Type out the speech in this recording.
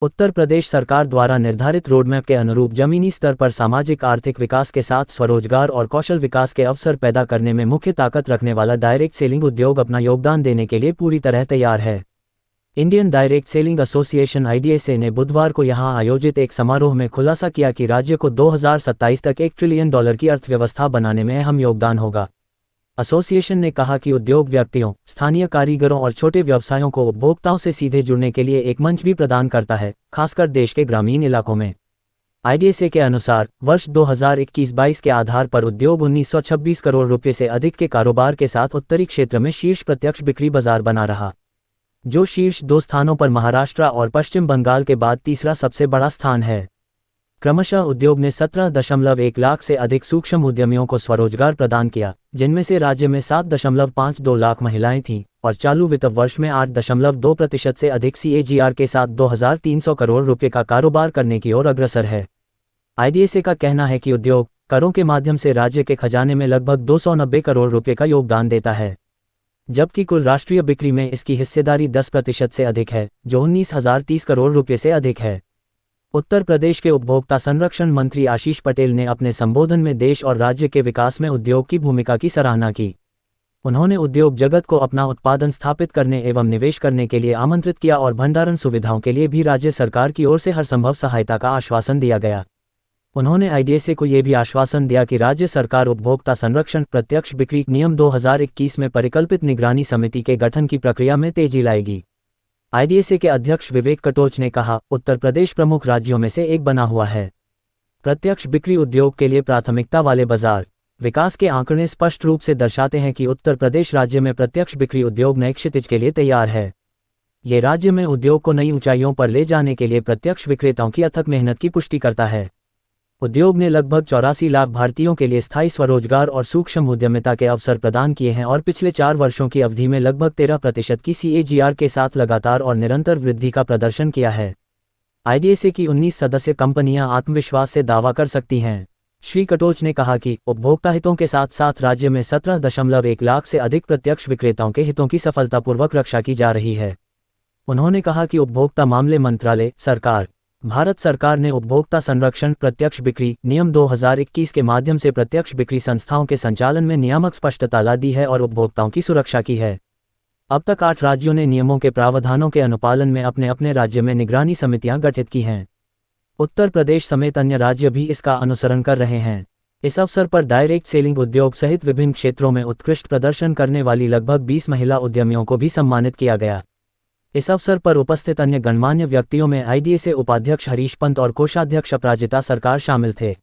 उत्तर प्रदेश सरकार द्वारा निर्धारित रोडमैप के अनुरूप जमीनी स्तर पर सामाजिक आर्थिक विकास के साथ स्वरोजगार और कौशल विकास के अवसर पैदा करने में मुख्य ताकत रखने वाला डायरेक्ट सेलिंग उद्योग अपना योगदान देने के लिए पूरी तरह तैयार है। Indian direct selling association (IDSA) ने बुधवार को यहां आयोजित एक समारोह में खुलासा किया कि राज्य को 2027 तक $1 ट्रिलियन की अर्थव्यवस्था बनाने में अहम योगदान होगा। एसोसिएशन ने कहा कि उद्योग व्यक्तियों, स्थानीय कारीगरों और छोटे व्यवसायों को उपभोक्ताओं से सीधे जुड़ने के लिए एक मंच भी प्रदान करता है, खासकर देश के ग्रामीण इलाकों में। IDSA के अनुसार वर्ष 2021-22 के आधार पर उद्योग 1926 करोड़ रुपये से अधिक के कारोबार के साथ उत्तरी क्षेत्र में शीर्ष प्रत्यक्ष बिक्री बाजार बना रहा, जो शीर्ष 2 स्थानों पर महाराष्ट्र और पश्चिम बंगाल के बाद तीसरा सबसे बड़ा स्थान है। क्रमशः उद्योग ने 17.1 लाख से अधिक सूक्ष्म उद्यमियों को स्वरोजगार प्रदान किया, जिनमें से राज्य में 7.52 लाख महिलाएं थीं और चालू वित्त वर्ष में 8.2% से अधिक CAGR के साथ 2,300 करोड़ रुपये का कारोबार करने की ओर अग्रसर है। IDSA का कहना है कि उद्योग करों के माध्यम से राज्य के खजाने में लगभग 290 करोड़ रुपये का योगदान देता है, जबकि कुल राष्ट्रीय बिक्री में इसकी हिस्सेदारी 10% से अधिक है, जो 19,030 करोड़ रुपये से अधिक है। उत्तर प्रदेश के उपभोक्ता संरक्षण मंत्री आशीष पटेल ने अपने संबोधन में देश और राज्य के विकास में उद्योग की भूमिका की सराहना की। उन्होंने उद्योग जगत को अपना उत्पादन स्थापित करने एवं निवेश करने के लिए आमंत्रित किया और भंडारण सुविधाओं के लिए भी राज्य सरकार की ओर से हर संभव सहायता का आश्वासन दिया गया। उन्होंने IDSA को यह भी आश्वासन दिया कि राज्य सरकार उपभोक्ता संरक्षण प्रत्यक्ष बिक्री नियम 2021 में परिकल्पित निगरानी समिति के गठन की प्रक्रिया में तेजी लाएगी। IDSA के अध्यक्ष विवेक कटोच ने कहा, उत्तर प्रदेश प्रमुख राज्यों में से एक बना हुआ है। प्रत्यक्ष बिक्री उद्योग के लिए प्राथमिकता वाले बाजार विकास के आंकड़े स्पष्ट रूप से दर्शाते हैं कि उत्तर प्रदेश राज्य में प्रत्यक्ष बिक्री उद्योग नए क्षितिज के लिए तैयार है। ये राज्य में उद्योग को नई ऊंचाइयों पर ले जाने के लिए प्रत्यक्ष विक्रेताओं की अथक मेहनत की पुष्टि करता है। उद्योग ने लगभग 84 लाख भारतीयों के लिए स्थायी स्वरोजगार और सूक्ष्म उद्यमिता के अवसर प्रदान किए हैं और पिछले 4 वर्षों की अवधि में लगभग 13% की CAGR के साथ लगातार और निरंतर वृद्धि का प्रदर्शन किया है। IDSA की 19 सदस्य कंपनियां आत्मविश्वास से दावा कर सकती हैं। श्री कटोच ने कहा कि उपभोक्ता हितों के साथ साथ राज्य में 17.1 लाख से अधिक प्रत्यक्ष विक्रेताओं के हितों की सफलतापूर्वक रक्षा की जा रही है। उन्होंने कहा कि उपभोक्ता मामले मंत्रालय सरकार भारत सरकार ने उपभोक्ता संरक्षण प्रत्यक्ष बिक्री नियम 2021 के माध्यम से प्रत्यक्ष बिक्री संस्थाओं के संचालन में नियामक स्पष्टता ला दी है और उपभोक्ताओं की सुरक्षा की है। अब तक 8 राज्यों ने नियमों के प्रावधानों के अनुपालन में अपने अपने राज्य में निगरानी समितियां गठित की हैं। उत्तर प्रदेश समेत अन्य राज्य भी इसका अनुसरण कर रहे हैं। इस अवसर पर डायरेक्ट सेलिंग उद्योग सहित विभिन्न क्षेत्रों में उत्कृष्ट प्रदर्शन करने वाली लगभग 20 महिला उद्यमियों को भी सम्मानित किया गया। इस अवसर पर उपस्थित अन्य गणमान्य व्यक्तियों में IDSA उपाध्यक्ष हरीश पंत और कोषाध्यक्ष अपराजिता सरकार शामिल थे।